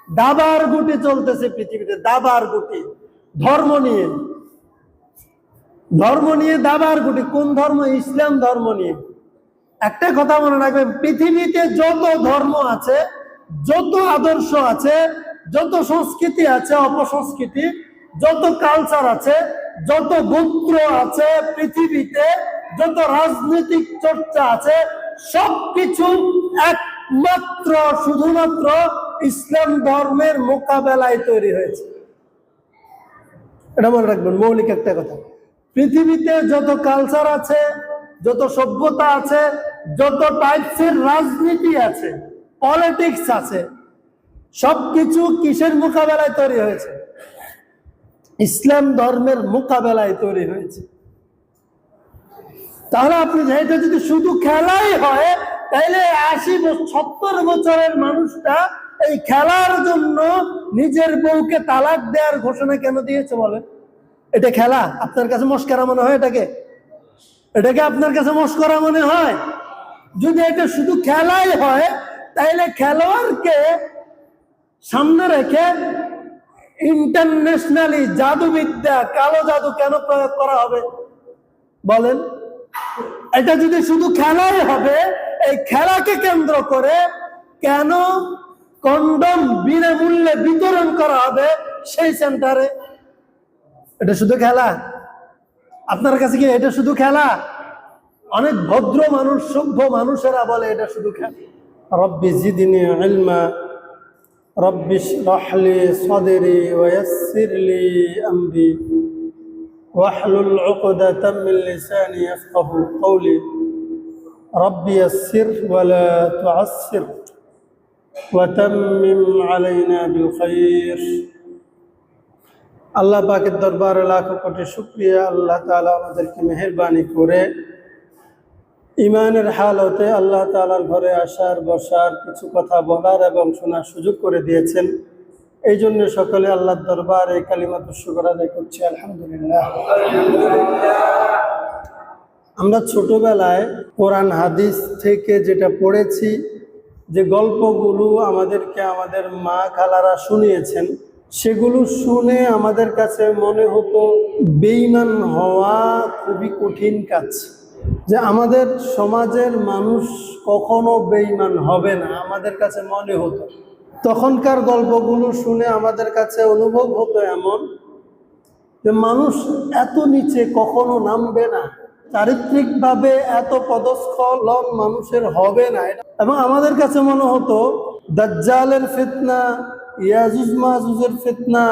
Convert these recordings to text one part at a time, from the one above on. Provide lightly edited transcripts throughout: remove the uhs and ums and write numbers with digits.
দাবার গুটি চলতেছে পৃথিবীতে, দাবার গুটি ধর্ম নিয়ে। ধর্ম নিয়ে দাবার গুটি। কোন ধর্ম? ইসলাম ধর্ম নিয়ে। একটা কথা মনে রাখবেন, পৃথিবীতে যত ধর্ম আছে, যত আদর্শ আছে, যত সংস্কৃতি আছে, অপসংস্কৃতি, যত কালচার আছে, যত গোত্র আছে পৃথিবীতে, যত রাজনৈতিক চর্চা আছে, সবকিছু একমাত্র শুধুমাত্র ইসলাম ধর্মের মোকাবেলায় তৈরি হয়েছে। এটা মনে রাখবেন, মৌলিক একটা কথা। পৃথিবীতে যত কালচার আছে, যত সভ্যতা আছে, যত টাইপসের রাজনীতি আছে, পলিটিক্স আছে, সবকিছু কিসের মোকাবেলায় তৈরি হয়েছে? ইসলাম ধর্মের মোকাবেলায় তৈরি হয়েছে। তাহলে আপনি এটা যদি শুধু খেলাই হয়, তাহলে 70 বছরের মানুষটা এই খেলার জন্য নিজের বউকে তালাক দেওয়ার ঘোষণা কেন দিয়েছে বলেন? এটা খেলা? আপনার কাছে মস্করা মনে হয়? এটাকে আপনার কাছে মস্করা মনে হয়? যদি এটা শুধু খেলাই হয়, তাহলে খেলোয়াড়কে সামনে রেখে ইন্টারন্যাশনালি জাদুবিদ্যা, কালো জাদু কেন প্রয়োগ করা হবে বলেন? এটা যদি শুধু খেলাই হবে, এই খেলাকে কেন্দ্র করে কেন কন্ডম বিনামূল্যে বিতরণ করা হবে সেই সেন্টারে? এটা শুধু খেলা? আপনার কাছে কি এটা শুধু খেলা? অনেক ভদ্র মানুষ, সভ্য মানুষেরা বলে এটা শুধু খেলা। রব্বি জিদনি ইলমা, রব্বি ইশরাহ লি সাদরি ওয়া ইয়াসসির লি আমরি ওয়াহলুল উকদাতাম মিন লিসানি ইয়াফকাহু কওলি রব্বি ইয়াসসির ওয়া লা তুআসসির ওয়া তাম্মিম আলাইনা বিল খায়র। আল্লাহ পাকের দরবারে লাখো কোটি শুকরিয়া। আল্লাহ তাআলা আমাদেরকে মেহেরবানি করে ইমানের হালতে আল্লাহ তাআলার ঘরে আসার, বসার, কিছু কথা বলার এবং শোনার সুযোগ করে দিয়েছেন। এই জন্য সকলে আল্লাহর দরবারে কালিমাতুশ শুকর আদায় করছি, আলহামদুলিল্লাহ। আমরা ছোটবেলায় কোরআন হাদিস থেকে যেটা পড়েছি, যে গল্পগুলো আমাদেরকে আমাদের মা খালারা শুনিয়েছেন, সেগুলো শুনে আমাদের কাছে মনে হতো বেঈমান হওয়া খুবই কঠিন কাজ, যে আমাদের সমাজের মানুষ কখনো বেঈমান হবে না, আমাদের কাছে মনে হতো। তখনকার গল্পগুলো শুনে আমাদের কাছে অনুভব হতো এমন যে মানুষ এত নিচে কখনো নামবে না, চারিত্রিকভাবে এত পদস্খলন মানুষের হবে না। এবং আমাদের কাছে মনে হতো দাজ্জালের ফিতনা, ইয়াজুজ মাজুজের ফিতনা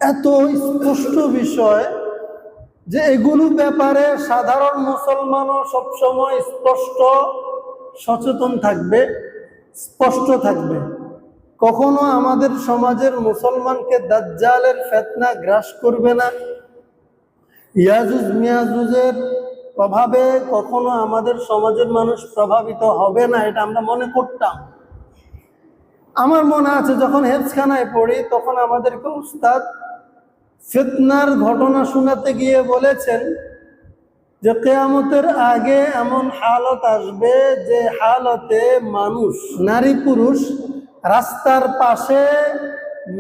এত স্পষ্ট বিষয় যে এগুলো ব্যাপারে সাধারণ মুসলমানও সবসময় স্পষ্ট সচেতন থাকবে, স্পষ্ট থাকবে। কখনো আমাদের সমাজের মুসলমানকে দাজ্জালের ফিতনা গ্রাস করবে না, ইয়াজুজ মিয়াজুজের প্রভাবে কখনো আমাদের সমাজের মানুষ প্রভাবিত হবে না, এটা আমরা মনে করতাম। আমার মনে আছে যখন হেফজখানায় পড়ি, তখন আমাদেরকে উস্তাদ ফিতনার ঘটনা শোনাতে গিয়ে বলেছেন যে কিয়ামতের আগে এমন হালত আসবে যে হালতে মানুষ, নারী পুরুষ রাস্তার পাশে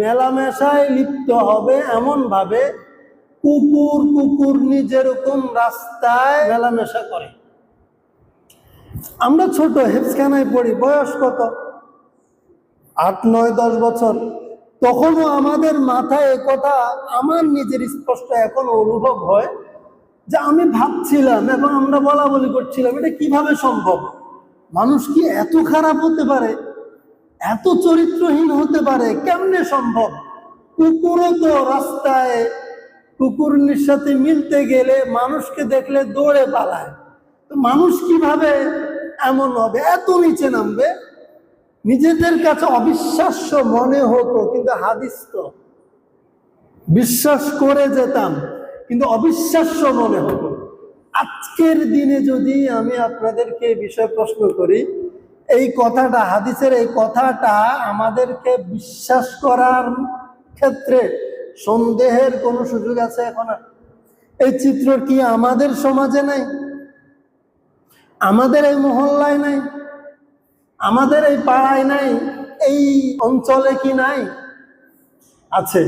মেলামেশায় লিপ্ত হবে, এমন ভাবে কুকুর যেরকম রাস্তায় মেলামেশা করে। আমরা ছোট, হেফজখানায় পড়ি, বয়স কত 8, 9, 10 বছর। তখনও আমাদের মাথায় একথা আমার নিজের স্পষ্ট এখন অনুভব হয় যে আমি ভাবছিলাম এবং আমরা বলা বলি করছিলাম, এটা কিভাবে সম্ভব? মানুষ কি এত খারাপ হতে পারে, এত চরিত্রহীন হতে পারে? কেমনে সম্ভব? কুকুরও তো রাস্তায় কুকুরের সাথে মিলতে গেলে মানুষকে দেখলে দৌড়ে পালায়, তো মানুষ কিভাবে এমন হবে, এত নিচে নামবে? নিজেদের কাছে অবিশ্বাস্য মনে হতো, কিন্তু হাদিস তো বিশ্বাস করে যেতাম, কিন্তু অবিশ্বাস্য মনে হতো। আজকের দিনে যদি আমি আপনাদেরকে বিষয় প্রশ্ন করি, এই কথাটা, হাদিসের এই কথাটা আমাদেরকে বিশ্বাস করার ক্ষেত্রে সন্দেহের কোনো সুযোগ আছে এখন? এই চিত্র কি আমাদের সমাজে নাই? আমাদের এই মহল্লায় নাই? আমাদের এই পাড়ায় নাই? এই অঞ্চলে কি নাই? আছে,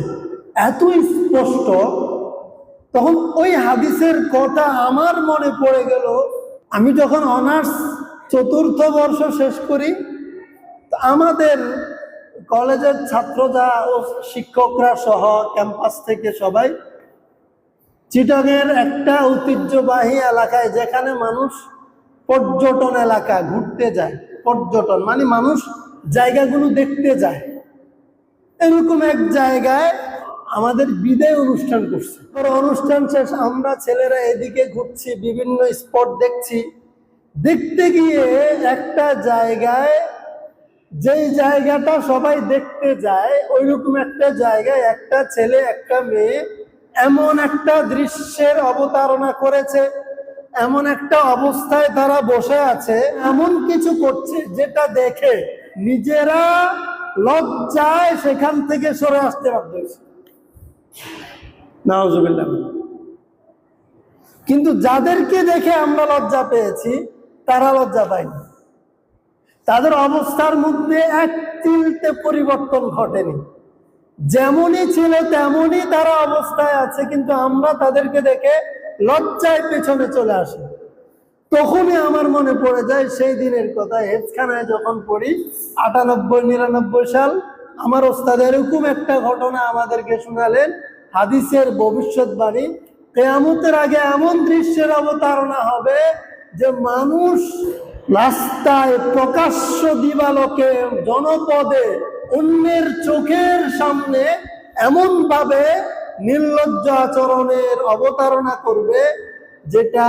এত স্পষ্ট। তখন ওই হাদিসের কথা আমার মনে পড়ে গেল। আমি যখন অনার্স 4র্থ বর্ষ শেষ করি, আমাদের কলেজের ছাত্ররা ও শিক্ষকরা সহ ক্যাম্পাস থেকে সবাই চিটাগের একটা ঐতিহ্যবাহী এলাকায়, যেখানে মানুষ পর্যটন এলাকা ঘুরতে যায়, পর্যটন মানে মানুষ জায়গাগুলো দেখতে যায়, এরকম এক জায়গায় আমাদের বিদায় অনুষ্ঠান করছে। অনুষ্ঠান শেষ, আমরা ছেলেরা এদিকে ঘুরছি, বিভিন্ন স্পট দেখছি। দেখতে গিয়ে একটা জায়গায়, যেই জায়গাটা সবাই দেখতে যায়, ওইরকম একটা জায়গায় একটা ছেলে একটা মেয়ে এমন একটা দৃশ্যের অবতারণা করেছে, এমন একটা অবস্থায় তারা বসে আছে, এমন কিছু করছে যেটা দেখে নিজেরা লজ্জায় সেখান থেকে সরে আসতে বাধ্য হয়েছে। নাউজুবিল্লাহ। কিন্তু যাদেরকে দেখে আমরা লজ্জা পেয়েছি, তারা লজ্জা পায়নি। তাদের অবস্থার মধ্যে এক তিলতে পরিবর্তন ঘটেনি, যেমনই ছিল তেমনই তারা অবস্থায় আছে, কিন্তু আমরা তাদেরকে দেখে লজ্জায় পেছনে চলে আসি। তখনই আমার মনে পড়ে যায় সেই দিনের কথা। হেফজখানায় যখন পড়ি 98-99 সাল, আমার ওস্তাদ এরকম একটা ঘটনা আমাদেরকে শোনালেন, হাদিসের ভবিষ্যৎবাণী। কিয়ামতের আগে এমন দৃশ্যের অবতারণা হবে যে মানুষ রাস্তায় প্রকাশ্য দিবালোকে জনপদে অন্যের চোখের সামনে এমন ভাবে নির্লজ্জ আচরণের অবতারণা করবে যেটা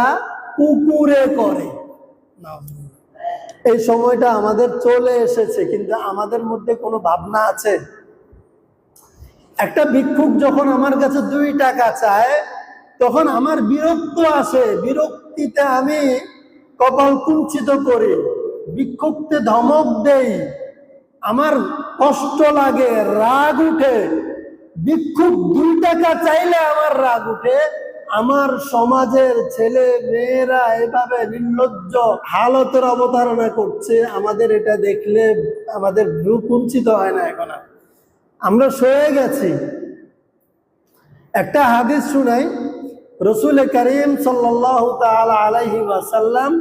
কুকুরে করে। এই সময়টা আমাদের চলে এসেছে, কিন্তু আমাদের মধ্যে কোনো ভাবনা আছে? একটা ভিক্ষুক যখন আমার কাছে 2 টাকা চায়, তখন আমার বিরক্ত আসে। বিরক্তিতে আমি কপাল কুঞ্চিত করি, ভিক্ষুককে ধমক দেই, আমার কষ্ট লাগে, রাগ উঠে। ভিক্ষুক 2 টাকা চাইলে আমার রাগ উঠে। আমার সমাজের ছেলে মেয়েরা এভাবে নির্লজ্জ হালতের অবতারণা করছে, আমাদের এটা দেখলে আমাদের ভ্রু কুঞ্চিত হয় না। এখন আমরা সয়ে গেছি। একটা হাদিস শুনাই, রসুল করিম সাল্লাল্লাহু তাআলা আলাইহি ওয়াসাল্লাম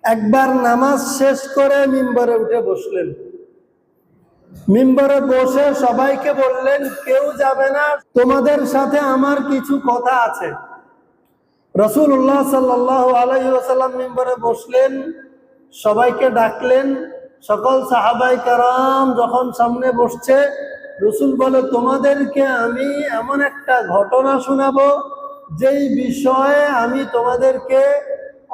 একবার নামাজ শেষ করে মিম্বরে উঠে বসলেন। মিম্বরে বসে সবাইকে বললেন, কেউ যাবে না, তোমাদের সাথে আমার কিছু কথা আছে। রাসূলুল্লাহ সাল্লাল্লাহু আলাইহি ওয়াসাল্লাম মিম্বরে বসলেন, সবাইকে ডাকলেন। সকল সাহাবায়ে কেরাম যখন সামনে বসছে, রাসূল বলে, তোমাদেরকে আমি এমন একটা ঘটনা শোনাবো যেই বিষয়ে আমি তোমাদেরকে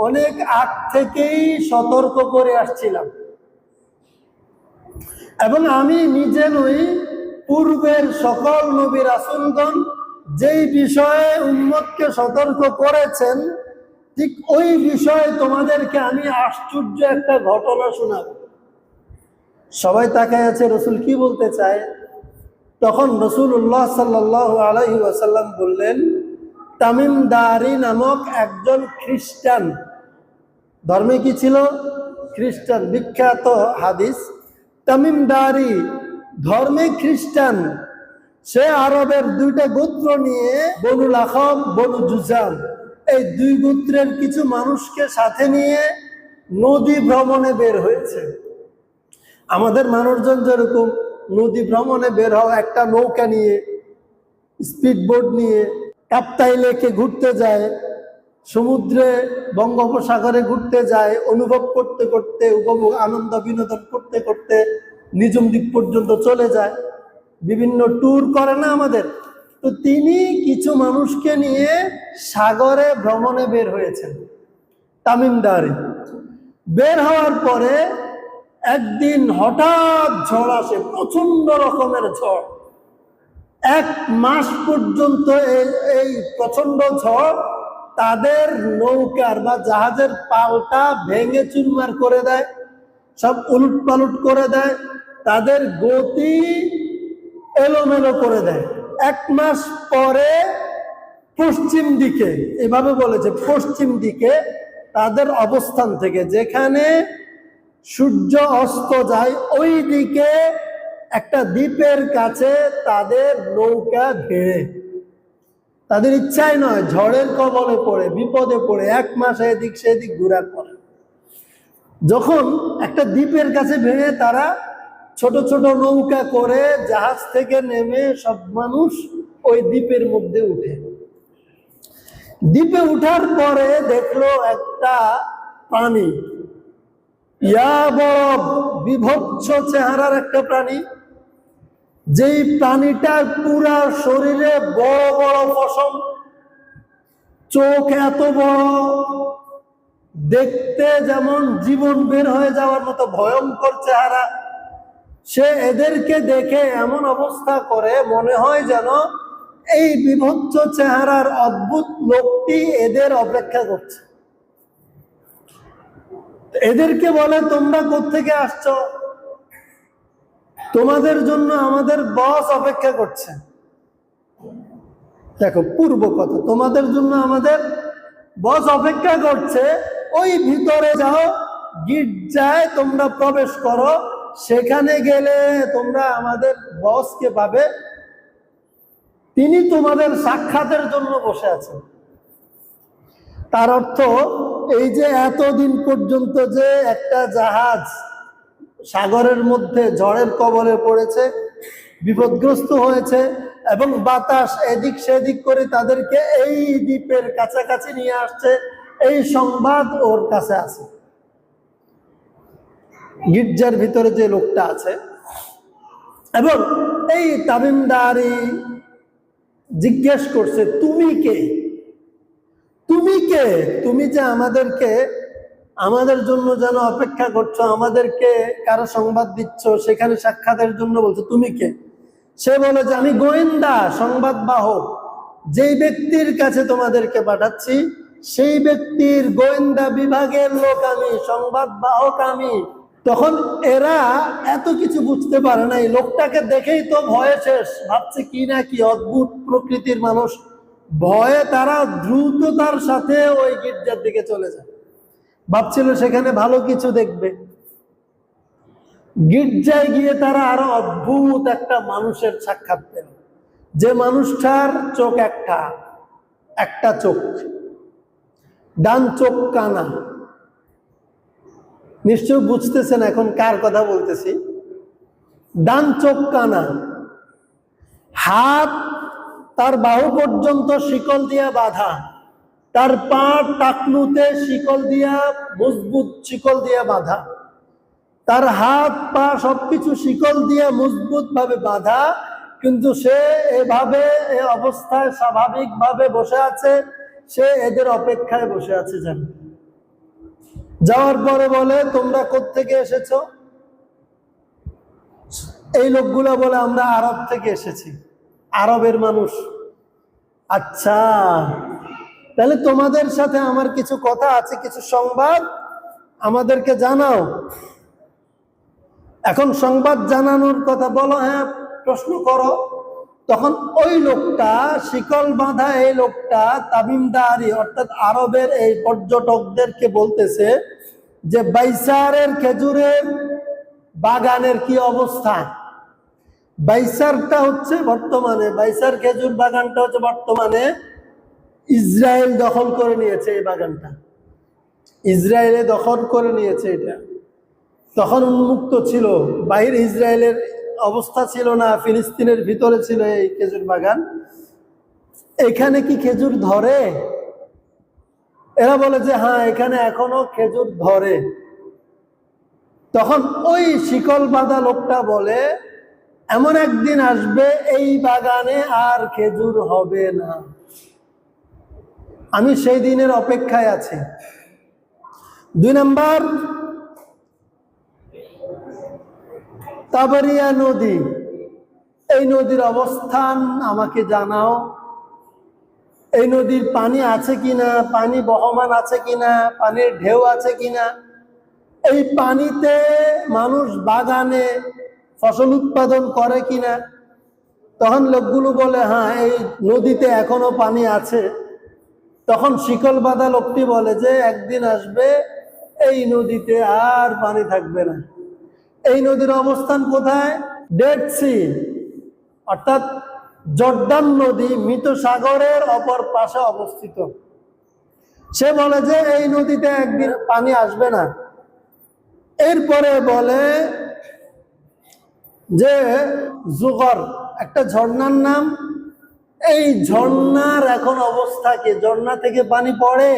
অনেক আগ থেকেই সতর্ক করে আসছিলাম, এবং আমি নিজে নই, পূর্বের সকল নবী রাসূলগণ যেই বিষয়ে উম্মতকে সতর্ক করেছেন, ঠিক ওই বিষয়ে তোমাদেরকে আমি আশ্চর্য একটা ঘটনা শোনাব। সবাই তাকায় আছে রাসূল কি বলতে চায়। তখন রাসূলুল্লাহ সাল্লাল্লাহু আলাইহি ওয়াসাল্লাম বললেন, তামিম দারি নামক একজন খ্রিস্টান, ধর্মে কি ছিল? খ্রিস্টান। বিখ্যাত হাদিস, তামিম দারি ধর্মে খ্রিস্টান। সে আরবের 2টা গোত্র নিয়ে, বনু লাখম, বনু জুজাম, এই 2 গোত্রের কিছু মানুষকে সাথে নিয়ে নদী ভ্রমণে বের হয়েছে। আমাদের মানুষজন যেরকম নদী ভ্রমণে বের হওয়া, একটা নৌকা নিয়ে, স্পিড বোট নিয়ে কাপ্তাই লেকে ঘুরতে যায়, সমুদ্রে বঙ্গোপসাগরে ঘুরতে যায়, অনুভব করতে করতে, উপভোগ আনন্দ বিনোদন করতে করতে নিজুম দ্বীপ পর্যন্ত চলে যায়, বিভিন্ন ট্যুর করে না আমাদের। তো তিনি কিছু মানুষকে নিয়ে সাগরে ভ্রমণে বের হয়েছেন, তামিম দারি। বের হওয়ার পরে একদিন হঠাৎ ঝড় আসে, প্রচন্ড রকমের ঝড়। 1 মাস পর্যন্ত এই প্রচন্ড ঝড় তাদের নৌকার বা জাহাজের পালটা ভেঙে চুরমার করে দেয়, সব উলট পালট করে দেয়, তাদের গতি এলোমেলো করে দেয়। 1 মাস পরে পশ্চিম দিকে, এভাবে বলেছে, পশ্চিম দিকে তাদের অবস্থান থেকে, যেখানে সূর্য অস্ত যায় ওই দিকে একটা দ্বীপের কাছে তাদের নৌকা ঘেরে, তাদের ইচ্ছাই নয়, ঝড়ের কবলে পড়ে বিপদে পড়ে 1 মাস এদিক সেদিক ঘুরার পরে যখন একটা দ্বীপের কাছে ভেঙে তারা ছোট ছোট নৌকা করে জাহাজ থেকে নেমে সব মানুষ ওই দ্বীপের মধ্যে উঠে। দ্বীপে উঠার পরে দেখলো একটা প্রাণী, বড় বিভৎস চেহারার একটা প্রাণী, যেই প্রাণীটার পুরা শরীরে বড় বড় পশম, চোখ এত বড়, দেখতে যেমন জীবন বের হয়ে যাওয়ার মতো ভয়ঙ্কর চেহারা। সে এদেরকে দেখে এমন অবস্থা করে মনে হয় যেন এই বিভৎস চেহারার অদ্ভুত লোকটি এদের অপেক্ষা করছে। এদেরকে বলে, তোমরা কোত্থেকে আসছো? তোমাদের জন্য আমাদের বস অপেক্ষা করছে। দেখো পূর্ব কথা, তোমাদের জন্য আমাদের বস অপেক্ষা করছে, ওই ভিতরে যাও, গির্জায় তোমরা প্রবেশ করো, সেখানে গেলে তোমরা আমাদের বসকে পাবে, তিনি তোমাদের সাক্ষাতের জন্য বসে আছেন। তার অর্থ এই যে এতদিন পর্যন্ত যে একটা জাহাজ সাগরের মধ্যে ঝড়ের কবলে পড়েছে, বিপদগ্রস্ত হয়েছে এবং বাতাস এদিক সেদিক করে তাদেরকে এই দ্বীপের কাছাকাছি নিয়ে আসছে, এই সংবাদ ওর কাছে আছে। গির্জার ভিতরে যে লোকটা আছে, এবং এই তামিমদারি জিজ্ঞেস করছে, তুমি কে? তুমি কে? তুমি যে আমাদেরকে, আমাদের জন্য যেন অপেক্ষা করছো, আমাদেরকে কারো সংবাদ দিচ্ছ, সেখানে সাক্ষাতের জন্য বলছো, তুমি কে? সে বলে যে আমি গোয়েন্দা, সংবাদ বাহক, যেই ব্যক্তির কাছে তোমাদেরকে পাঠাচ্ছি সেই ব্যক্তির গোয়েন্দা বিভাগের লোক আমি, সংবাদ বাহক আমি। তখন এরা এত কিছু বুঝতে পারে না, এই লোকটাকে দেখেই তো ভয়ে শেষ, ভাবছে কি না কি অদ্ভুত প্রকৃতির মানুষ। ভয়ে তারা দ্রুততার সাথে ওই গির্জার দিকে চলে যায়, ভাবছিল সেখানে ভালো কিছু দেখবে। গির্জায় গিয়ে তারা আরো অদ্ভুত একটা মানুষের সাক্ষাৎ পেল, যে মানুষটার চোখ একটা চোখ, ডান চোখ কানা। নিশ্চয় বুঝতেছেন এখন কার কথা বলতেছি। ডান চোখ কানা, হাত তার বাহু পর্যন্ত শিকল দিয়া বাঁধা, তার পা টাকনুতে শিকল দিয়া, মজবুত শিকল দিয়া বাঁধা, তার হাত পা সবকিছু শিকল দিয়ে মজবুত ভাবে বাঁধা, কিন্তু সে এভাবে এ অবস্থায় স্বাভাবিক ভাবে বসে আছে, সে এদের অপেক্ষায় বসে আছে। যেন যাওয়ার পরে বলে, তোমরা কোত্থেকে এসেছো? এই লোকগুলা বলে, আমরা আরব থেকে এসেছি, আরবের মানুষ। আচ্ছা, তাহলে তোমাদের সাথে আমার কিছু কথা আছে, কিছু সংবাদ আমাদেরকে জানাও। এখন সংবাদ জানানোর কথা বলো, হ্যাঁ প্রশ্ন করো। তখন ওই লোকটা, শিকল বাঁধা এই লোকটা তামিমদারি অর্থাৎ আরবের এই পর্যটকদেরকে বলতেছে যে বাইসারের খেজুরের বাগানের কি অবস্থা। বাইসারটা হচ্ছে বর্তমানে, বাইসার খেজুর বাগানটা হচ্ছে বর্তমানে ইসরায়েল দখল করে নিয়েছে। এই বাগানটা ইসরায়েলে দখল করে নিয়েছে। এটা তখন উন্মুক্ত ছিল, বাহির ইসরায়েলের অবস্থা ছিল না, ফিলিস্তিনের ভিতরে ছিল এই খেজুর বাগান। এখানে কি খেজুর ধরে? এরা বলে যে হ্যাঁ, এখানে এখনো খেজুর ধরে। তখন ওই শিকল বাঁধা লোকটা বলে, এমন একদিন আসবে এই বাগানে আর খেজুর হবে না, আমি সেই দিনের অপেক্ষায় আছি। 2 নাম্বার, তাবারিয়া নদী, এই নদীর অবস্থান আমাকে জানাও। এই নদীর পানি আছে কিনা, পানি বহমান আছে কিনা, পানির ঢেউ আছে কিনা, এই পানিতে মানুষ বাগানে ফসল উৎপাদন করে কিনা। তখন লোকগুলো বলে হ্যাঁ, এই নদীতে এখনো পানি আছে। তখন শিকল বাঁধা লোকটি বলে যে একদিন আসবে এই নদীতে আর পানি থাকবে না। এই নদীর অবস্থান কোথায়? ডেড সি, অর্থাৎ জর্দান নদী মৃত সাগরের অপর পাশে অবস্থিত। সে বলে যে এই নদীতে একদিন পানি আসবে না। এরপরে বলে যে জুগর একটা ঝর্ণার নাম, এই ঝর্ণার এখন অবস্থা কি? ঝর্ণা থেকে পানি পড়ে,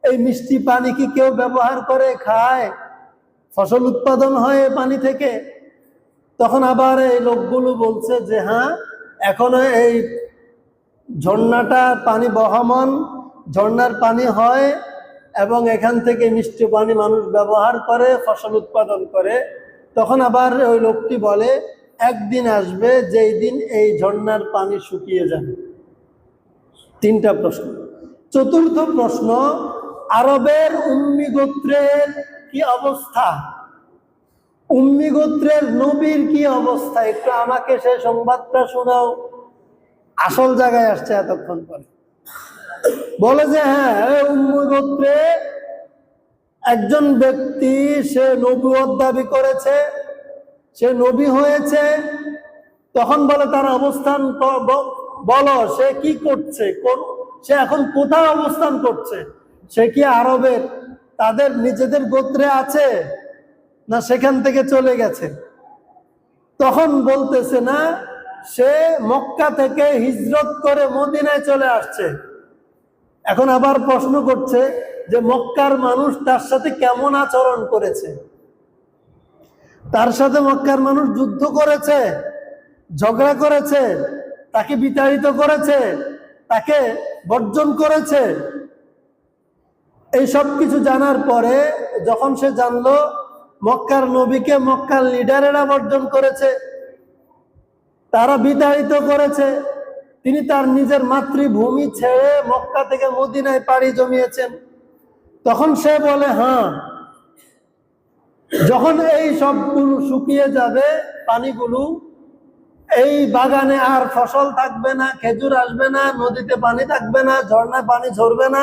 এই মিষ্টি পানি কি কেউ ব্যবহার করে, খায়? ফসল উৎপাদন হয় এই পানি থেকে? তখন আবার এই লোকগুলো বলছে যে হ্যাঁ, এখনো এই ঝর্ণাটা পানি বহমান, ঝর্ণার পানি হয় এবং এখান থেকে মিষ্টি পানি মানুষ ব্যবহার করে, ফসল উৎপাদন করে। তখন আবার ওই লোকটি বলে একদিন আসবে যেই দিন এই ঝর্ণার পানি শুকিয়ে যাবে। তিনটা প্রশ্ন। চতুর্থ প্রশ্ন, আরবের উম্মি গোত্রের কি অবস্থা? উম্মি গোত্রের নবীর কি অবস্থা? একটু আমাকে সেই সংবাদটা শোনাও। আসল জায়গায় আসছে এতক্ষণ পরে। বলে যে হ্যাঁ, উম্মি গোত্রে একজন ব্যক্তি, সে নবুয়ত দাবি করেছে, সে নবী হয়েছে। তখন বলে তার অবস্থান বলো, সে কি করছে, সে এখন কোথায় অবস্থান করছে? সে কি আরবের তাদের নিজেদের গোত্রে আছে, না সেখান থেকে চলে গেছে? তখন বলতেছে না, সে মক্কা থেকে হিজরত করে মদিনায় চলে আসছে। এখন আবার প্রশ্ন করছে যে মক্কার মানুষ তার সাথে কেমন আচরণ করেছে? তার সাথে মক্কার মানুষ যুদ্ধ করেছে, ঝগড়া করেছে, তাকে বিতাড়িত করেছে, তাকে বর্জন করেছে। এই সব কিছু জানার পরে যখন সে জানলো মক্কার নবীকে মক্কার লিডারেরা বর্জন করেছে, তারা বিতাড়িত করেছে, তিনি তার নিজের মাতৃভূমি ছেড়ে মক্কা থেকে মদিনায় পাড়ি জমিয়েছেন, তখন সে বলে হ্যাঁ, যখন এই সবগুলো শুকিয়ে যাবে পানিগুলো, এই বাগানে আর ফসল থাকবে না, খেজুর আসবে না, নদীতে পানি থাকবে না, ঝর্ণায় পানি ঝরবে না,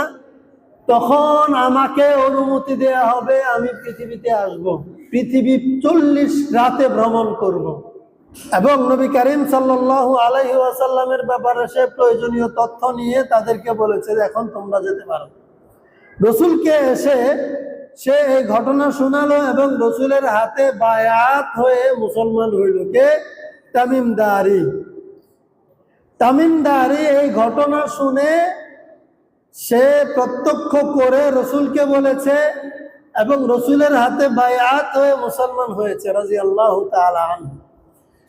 তখন আমাকে অনুমতি দেয়া হবে, আমি পৃথিবীতে আসব, পৃথিবী 40 রাতে ভ্রমণ করব। এবং নবী করিম সাল্লাল্লাহু আলাইহি ওয়াসাল্লামের ব্যাপারে সে প্রয়োজনীয় তথ্য নিয়ে তাদেরকে বলেছে এখন তোমরা যেতে পারো। রসুলকে এসে সে এই ঘটনা শোনালো এবং রসুলের হাতে বায়াত হয়ে মুসলমান হইল। কে? তামিম দারি। তামিম দারি এই ঘটনা শুনে সে প্রত্যক্ষ করে রসুলকে বলেছে এবং রসুলের হাতে বায়াত হয়ে মুসলমান হয়েছে রাদিয়াল্লাহু তাআলা আনহু।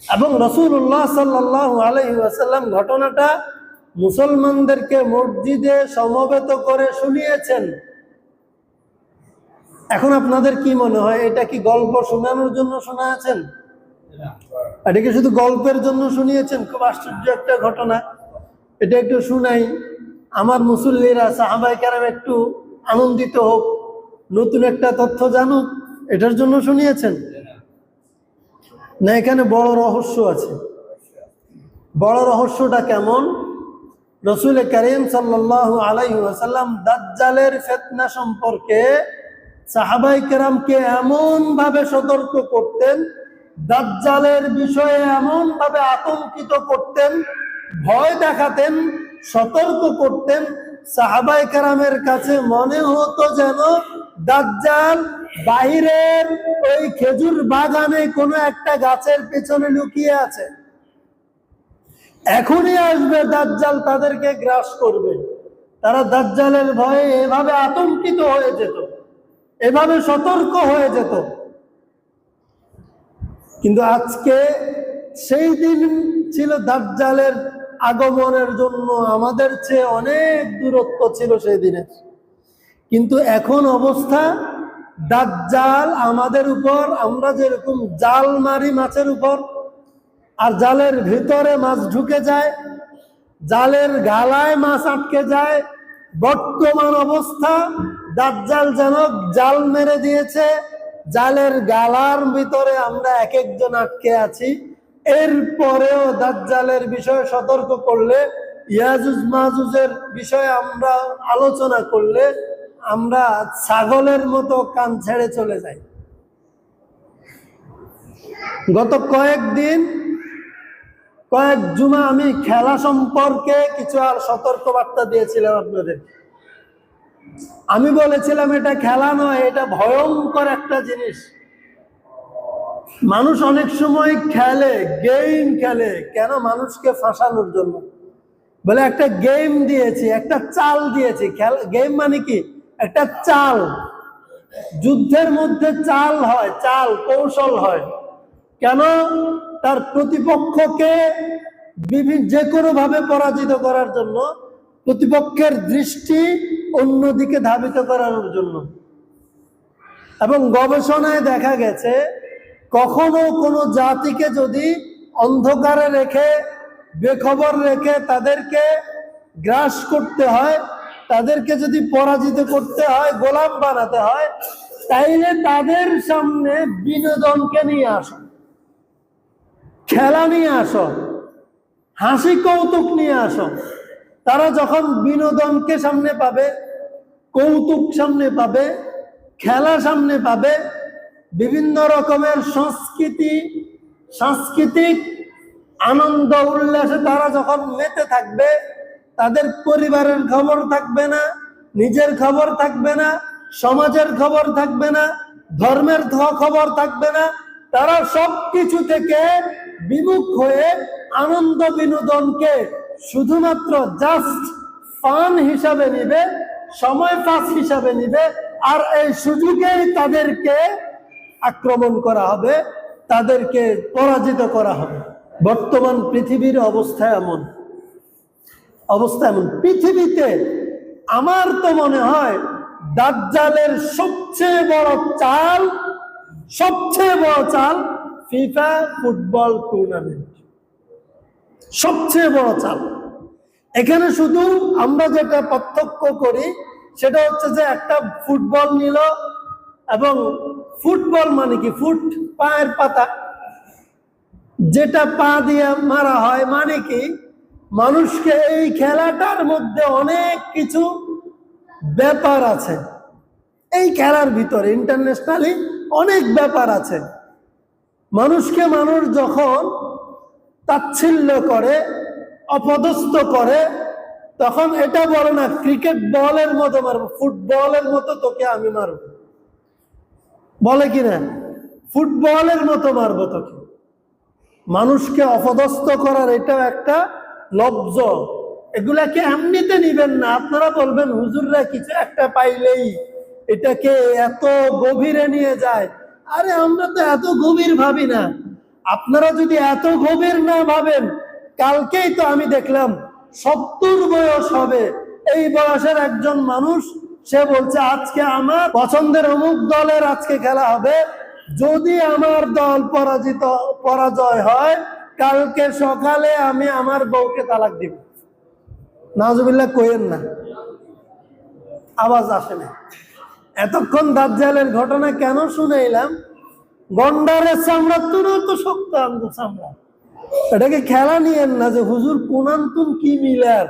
এবং রাসূলুল্লাহ সাল্লাল্লাহু আলাইহি ওয়াসাল্লাম ঘটনাটা মুসলমানদেরকে মসজিদে সমবেত করে শুনিয়েছেন। এখন আপনাদের কি মনে হয়, এটা কি গল্প শোনানোর জন্য শোনাচ্ছেন? এটা কি শুধু গল্পের জন্য শুনিয়েছেন? খুব আশ্চর্য একটা ঘটনা, এটা একটু শুনাই, আমার মুসল্লিরা সাহাবায়ে কেরাম একটু আনন্দিত হোক, নতুন একটা তথ্য জানুক, এটার জন্য শুনিয়েছেন? না, এখানে বড় রহস্য আছে। বড় রহস্যটা কেমন? রাসূল করিম সাল্লাল্লাহু আলাইহি ওয়াসাল্লাম দাজ্জালের ফিতনা সম্পর্কে সাহাবায়ে কেরামকে এমন ভাবে সতর্ক করতেন, দাজ্জালের বিষয়ে এমন ভাবে আতঙ্কিত করতেন, ভয় দেখাতেন, সতর্ক করতেন, সাহাবায়ে কেরামের কাছে মনে হতো যেন দাজ্জাল বাহিরের ওই খেজুর বাগানে কোনো একটা গাছের পেছনে লুকিয়ে আছে, এখনই আসবে দাজ্জাল, তাদেরকে গ্রাস করবে। তারা দাজ্জালের ভয়ে এভাবে আতঙ্কিত হয়ে যেত, এভাবে সতর্ক হয়ে যেত। কিন্তু আজকে সেই দিন ছিল দাজ্জালের আগমনের জন্য আমাদের চেয়ে অনেক দূরত্ব ছিল সেই দিনের। কিন্তু এখন অবস্থা, দাজ্জাল আমাদের উপর, আমরা যেরকম জাল মারি মাছের উপর, আর জালের ভিতরে মাছ ঢুকে যায়, জালের গালায় মাছ আটকে যায়, বর্তমান অবস্থা দাজ্জাল যেন জাল মেরে দিয়েছে, জালের গালার ভিতরে আমরা এক একজন আটকে আছি। এরপরেও দাজ্জালের বিষয়ে সতর্ক করলে, ইয়াজুজ মাজুজের বিষয়ে আমরা আলোচনা করলে আমরা ছাগলের মতো কান ছেড়ে চলে যাই। গত কয়েক জুমা আমি খেলা সম্পর্কে কিছু আর সতর্কবার্তা দিয়েছিলাম আপনাদের। আমি বলেছিলাম এটা খেলা নয়, এটা ভয়ঙ্কর একটা জিনিস। মানুষ অনেক সময় গেম খেলে কেন? মানুষকে ফাঁসানোর জন্য। বলে একটা গেম দিয়েছি, একটা চাল দিয়েছি। গেম মানে কি? একটা চাল। যুদ্ধের মধ্যে চাল হয়, চাল কৌশল হয়। কেন? তার প্রতিপক্ষকে যে কোনো ভাবে পরাজিত করার জন্য, প্রতিপক্ষের দৃষ্টি অন্যদিকে ধাবিত করানোর জন্য। এবং গবেষণায় দেখা গেছে কখনো কোনো জাতিকে যদি অন্ধকারে রেখে, বেখবর রেখে তাদেরকে গ্রাস করতে হয়, তাদেরকে যদি পরাজিত করতে হয়, গোলাম বানাতে হয়, তাইলে তাদের সামনে বিনোদনকে নিয়ে আসো, খেলা নিয়ে আসো, হাসি কৌতুক নিয়ে আসো। তারা যখন বিনোদনকে সামনে পাবে, কৌতুক সামনে পাবে, খেলা সামনে পাবে, বিভিন্ন রকমের সাংস্কৃতিক আনন্দ উল্লাসে তারা যখন মেতে থাকবে, তাদের পরিবারের খবর থাকবে না, নিজের খবর থাকবে না, সমাজের খবর থাকবে না, ধর্মের খবর থাকবে না। তারা সবকিছু থেকে বিমুখ হয়ে আনন্দ বিনোদনকে শুধুমাত্র জাস্ট ফান হিসাবে নিবে, সময় পাস হিসাবে নিবে। আর এই সুযোগেই তাদেরকে আক্রমণ করা হবে, তাদেরকে পরাজিত করা হবে। বর্তমান পৃথিবীর অবস্থা এমন। পৃথিবীতে আমার তো মনে হয় দাজ্জালের সবচেয়ে বড় চাল ফিফা ফুটবল টুর্নামেন্ট। সবচেয়ে বড় চাল। এখানে শুধু আমরা যেটা পার্থক্য করি সেটা হচ্ছে যে একটা ফুটবল নিল, এবং ফুটবল মানে কি? পায়ের পাতা, যেটা পা দিয়ে মারা হয়। মানে কি? মানুষকে এই খেলাটার মধ্যে অনেক কিছু ব্যাপার আছে। এই খেলার ভিতরে ইন্টারন্যাশনালি অনেক ব্যাপার আছে। মানুষকে মানুষ যখন তাচ্ছিল্য করে, অপদস্থ করে, তখন এটা বলে না ক্রিকেট বলের মতো মারবো, ফুটবলের মতো তোকে আমি মারবো। বলে কিনা? ফুটবলের মতো মারবো তোকে। মানুষকে অপদস্থ করার এটাও একটা লব্জ। এগুলাকে এমনিতে নিবেন না। আপনারা বলবেন হুজুররা কিছু একটা পাইলেই এটাকে এত গভীরে নিয়ে যায়। আরে আমরা তো এত গভীর ভাবি না। আপনারা যদি এত গভীর না ভাবেন, কালকেই তো আমি দেখলাম 70 বয়স হবে, এই বয়সের একজন মানুষ, সে বলছে আজকে আমার পছন্দের অমুক দলের আজকে খেলা হবে, যদি আমার দল পরাজয় হয়, কালকে সকালে আমি আমার বউকে তালাক দিব। নাউজুবিল্লাহ কইেন না, আওয়াজ আসে না। এতক্ষণ দাজ্জালের ঘটনা কেন শুনাইলাম? গন্ডারের চামড়া তো শক্ত আঙ্গুল চামড়া। এটাকে খেলা নিয়েন না যে হুজুর কোনান্তুন কি মিলার,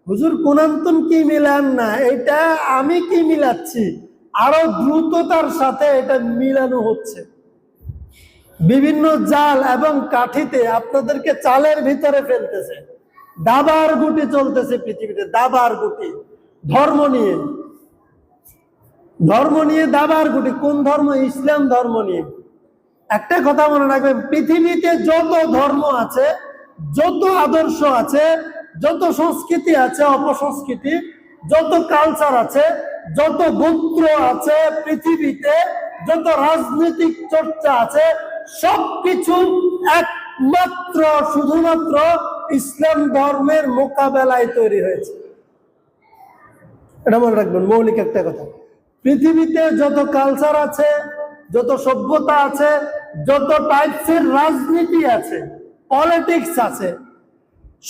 হুজুর কোনান্তুন কি মিলান না, এটা আমি কি মিলাচ্ছি, আরো দ্রুততার সাথে এটা মিলানো হচ্ছে। বিভিন্ন জাল এবং কাঠিতে আপনাদেরকে চালের ভিতরে ফেলতেছে। দাবার গুটি চলতেছে পৃথিবীতে, দাবার গুটি। ধর্ম নিয়ে দাবার গুটি। কোন ধর্ম? ইসলাম ধর্ম নিয়ে। একটা কথা মনে রাখবেন, পৃথিবীতে যত ধর্ম আছে, যত আদর্শ আছে, যত সংস্কৃতি আছে, অপসংস্কৃতি, যত কালচার আছে, যত গোত্র আছে পৃথিবীতে, যত রাজনৈতিক চর্চা আছে, সবকিছু একমাত্র শুধুমাত্র ইসলাম ধর্মের মোকাবেলায় তৈরি হয়েছে। এটা মনে রাখবেন, মৌলিক একটা কথা। পৃথিবীতে যত কালচার আছে, যত সভ্যতা আছে, যত টাইপসের রাজনীতি আছে, পলিটিক্স আছে,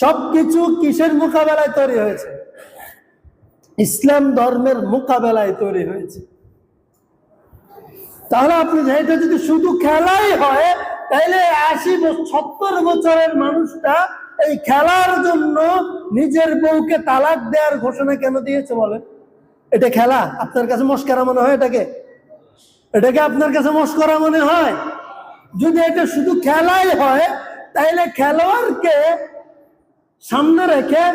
সবকিছু কিসের মোকাবেলায় তৈরি হয়েছে? ইসলাম ধর্মের মোকাবেলায় তৈরি হয়েছে। তাহলে আপনি এটা যদি শুধু খেলাই হয়, তাহলে 70 বছরের মানুষটা এই খেলার জন্য নিজের বউকে তালাক দেওয়ার ঘোষণা কেন দিয়েছে বলেন? এটা খেলা? আপনার কাছে মস্করা মনে হয় এটাকে? এটাকে আপনার কাছে মস্করা মনে হয়? যদি এটা শুধু খেলাই হয়, তাহলে খেলোয়াড়কে সামনে রেখে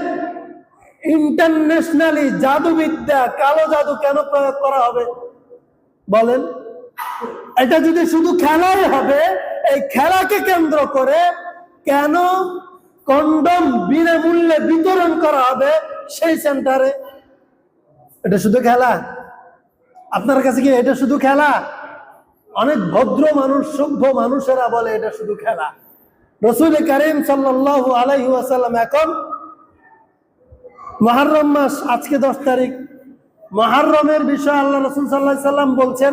ইন্টারন্যাশনালি জাদুবিদ্যা, কালো জাদু কেন প্রয়োগ করা হবে বলেন? এটা যদি শুধু খেলাই হবে, এই খেলাকে কেন্দ্র করে কেন কন্ডম বিনামূল্যে বিতরণ করা হবে সেই সেন্টারে? এটা শুধু খেলা? আপনার কাছে কি এটা শুধু খেলা? অনেক ভদ্র মানুষ, সভ্য মানুষেরা বলে এটা শুধু খেলা। রাসূল কারীম সাল্লাল্লাহু আলাইহি ওয়াসাল্লাম এখন মুহররম মাস, আজকে 10 তারিখ, মুহররমের বিষয়ে আল্লাহ রাসূল সাল্লাল্লাহু আলাইহি সাল্লাম বলছেন,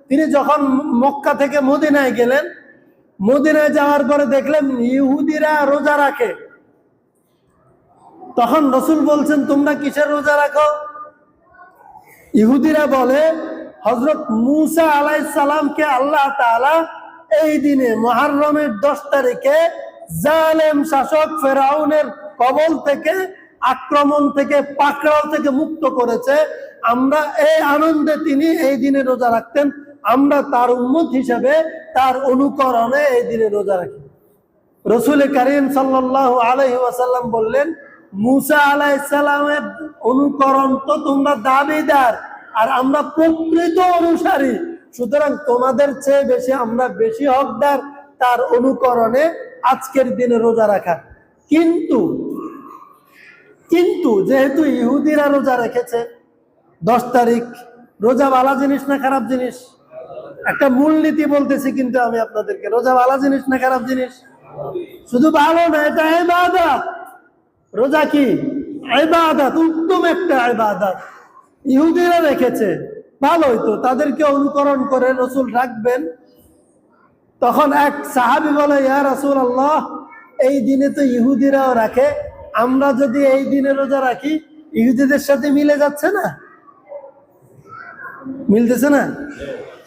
তিনি যখন মক্কা থেকে মদিনায় গেলেন, মদিনায় যাওয়ার পরে দেখলেন ইহুদিরা রোজা রাখে। তখন রাসূল বলছেন, তোমরা কিসের রোজা রাখো? ইহুদিরা বলে, হযরত মূসা আলাইহিস সালামকে আল্লাহ তাআলা এই দিনে মুহররমের 10 তারিখে জালেম শাসক ফেরাউনের কবল থেকে, আক্রমণ থেকে, পাকড়াও থেকে মুক্ত করেছে। আমরা এই আনন্দে তিনি এই দিনে রোজা রাখতেন, আমরা তার উম্মত হিসেবে তার অনুকরণে এই দিনে রোজা রাখি। রাসূল কারীম সাল্লাল্লাহু আলাইহি ওয়াসাল্লাম বললেন, মূসা আলাইহিস সালামের অনুকরণ তো তোমরা দাবিদার, আর আমরা প্রকৃত অনুসারী, সুতরাং তোমাদের চেয়ে বেশি আমরা বেশি হকদার তার অনুকরণে আজকের দিনে রোজা রাখা। কিন্তু যেহেতু ইহুদিরা রোজা রেখেছে 10 তারিখ, রোজা ভালো জিনিস না খারাপ জিনিস? একটা মূলনীতি বলতেছি কিন্তু আমি আপনাদেরকে, রোজা ভালো জিনিস না খারাপ জিনিস? শুধু ভালো না, এটা ইবাদত। রোজা কি ইবাদত, উত্তম একটা ইবাদত। ইহুদিরা রেখেছে, ভালোই তো, তাদেরকে অনুকরণ করে রাসূল রাখবেন। তখন এক সাহাবী বলে, ইয়া রাসূলুল্লাহ, এই দিনে তো ইহুদিরাও রাখে, আমরা যদি এই দিনে রোজা রাখি ইহুদিদের সাথে মিলে যাচ্ছে না? মিলতেছে না?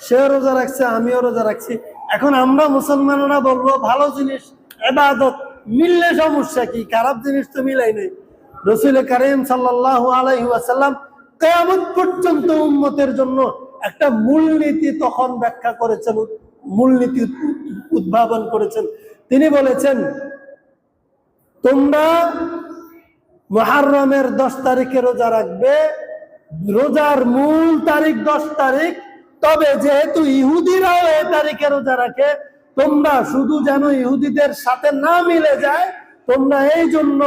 সেও রোজা রাখছে, আমিও রোজা রাখছি, এখন আমরা মুসলমানরা বলবো ভালো জিনিস ইবাদত, মিললে সমস্যা কি? খারাপ জিনিস তো মিলাই নাই। রাসূল কারীম সাল্লাল্লাহু আলাইহি ওয়াসাল্লাম কিয়ামত পর্যন্ত উম্মতের জন্য একটা মূলনীতি তখন ব্যাখ্যা করেছেন, মূলনীতি উদ্ভাবন করেছেন। তিনি বলেছেন, তোমরা মুহররমের 10 তারিখে রোজা রাখবে, রোজার মূল তারিখ 10 তারিখ, তবে যেহেতু ইহুদিরাও এই তারিখে রোজা রাখে, তোমরা শুধু যেন ইহুদিদের সাথে না মিলে যায়, তোমরা এই জন্য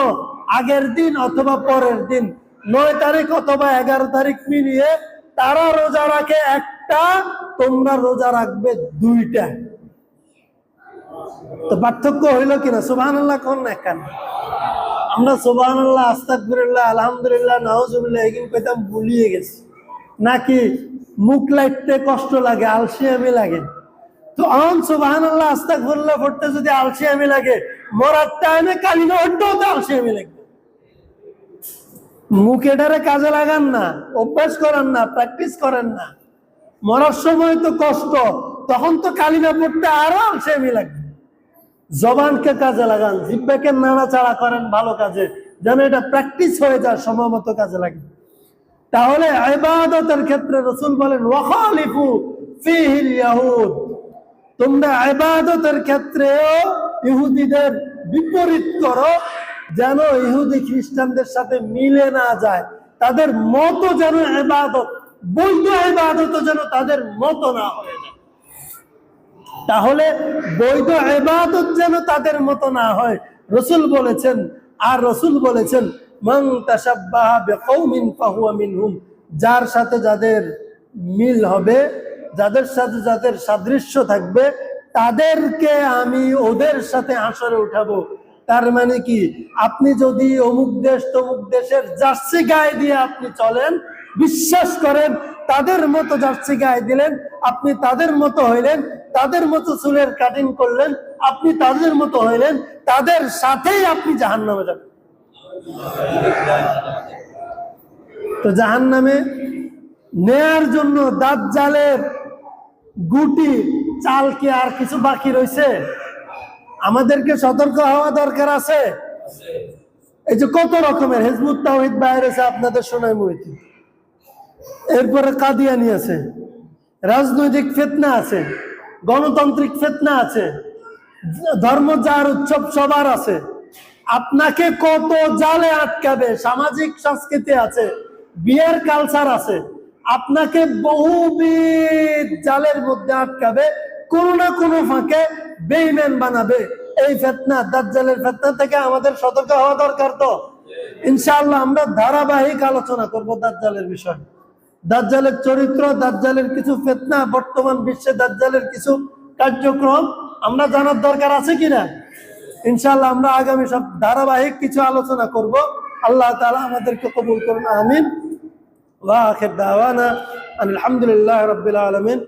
আগের দিন অথবা পরের দিন 9 তারিখ অথবা 11 তারিখ মিলিয়ে তারা রোজা রাখে একটা, তোমরা রোজা রাখবে 2টা। তো পার্থক্য হইল কিনা? সুবহানাল্লাহ কোন না কেন? আমরা সুবহানাল্লাহ, আস্তাগফিরুল্লাহ, আলহামদুলিল্লাহ, নাউজুবিল্লাহ এগুলো পেতাম, ভুলিয়ে গেছি। নাকি মুখ লাইতে কষ্ট লাগে, আলসিয়ামি লাগে? তো আন সুবহানাল্লাহ আস্তাগফিরুল্লাহ পড়তে যদি আলসিয়ামি লাগে, মরার টাইমে কালিমা পড়তেও তো আলসিয়ামি লাগে। মুখেটারে কাজে লাগান না, অভ্যাস করেন না, প্র্যাকটিস করেন না। মরার সময় তো কষ্ট, তখন তো কালিমা পড়তে আরো আলসিয়ামি লাগে। জবানকে কাজে লাগান, জিহ্বাকে নাড়াচাড়া করেন ভালো কাজে, যেন এটা প্র্যাকটিস হয়ে যায়, সময় মতো কাজে লাগে। তাহলে ইবাদতের ক্ষেত্রে রাসূল বলেন, ওয়াখালিফু ফীহিল ইয়াহুদ, তোমরা ইবাদতের ক্ষেত্রেও ইহুদিদের বিপরীত করো, যেন ইহুদি খ্রিস্টানদের সাথে মিলে না যায়, তাদের মতো যেন ইবাদত, বৈধ ইবাদত যেন তাদের মতো না হয়ে যায়। তাহলে বৈধ ইবাদত যেন তাদের মতো না হয়, রাসূল বলেছেন। আর রাসূল বলেছেন, মান তাশাব্বাহা বিকওমিন ফাহুয়া মিনহুম, যার সাথে যাদের মিল হবে, যাদের সাথে যাদের সাদৃশ্য থাকবে, তাদেরকে আমি ওদের সাথে হাসরে উঠাবো। তার মানে কি? আপনি যদি অমুক দেশ তমুক দেশের জার্সি গায়ে দিয়ে আপনি চলেন, বিশ্বাস করেন তাদের মতো জার্সি গায়ে দিলেন, আপনি তাদের মতো হইলেন, তাদের মতো চুলের কাটিং করলেন, আপনি তাদের মতো হইলেন, তাদের সাথেই আপনি জাহান্নামে যাবেন। তো জাহান্নামে নেয়ার জন্য দাজ্জালের গুটি চাল কি আর কিছু বাকি রয়েছে? আমাদেরকে সতর্ক হওয়া দরকার আছে। এই যে কত রকমের হিজবুত তাওহীদ বাইরে আছে আপনাদের সোনাইমুড়িতে, এরপরে কাদিয়ানি আছে, রাজনৈতিক ফিতনা আছে, গণতান্ত্রিক ফিতনা আছে, ধর্ম যার উৎসব সবার আছে। আপনাকে কত জালে আটকাবে, সামাজিক সংস্কৃতি আছে, বিয়ের কালচার আছে, আপনাকে বহুবিধ জালের মধ্যে আটকাবে, কোন না কোনো ফাঁকে বেঈমান বানাবে। এই ফিতনা, দাজ্জালের ফিতনা থেকে আমাদের সতর্ক হওয়া দরকার। তো ইনশাআল্লাহ আমরা ধারাবাহিক আলোচনা করব দাজ্জালের বিষয়, দাজ্জালের চরিত্র, দাজ্জালের কিছু ফিতনা, বর্তমান বিশ্বে দাজ্জালের কিছু কার্যক্রম আমরা জানার দরকার আছে কিনা। ইনশাআল্লাহ আমরা আগামী সব ধারাবাহিক কিছু আলোচনা করব। আল্লাহ তাআলা আমাদেরকে কবুল করুন, আমিন। ওয়া আখির দাওয়ানা আলহামদুলিল্লাহি রাব্বিল আলামিন।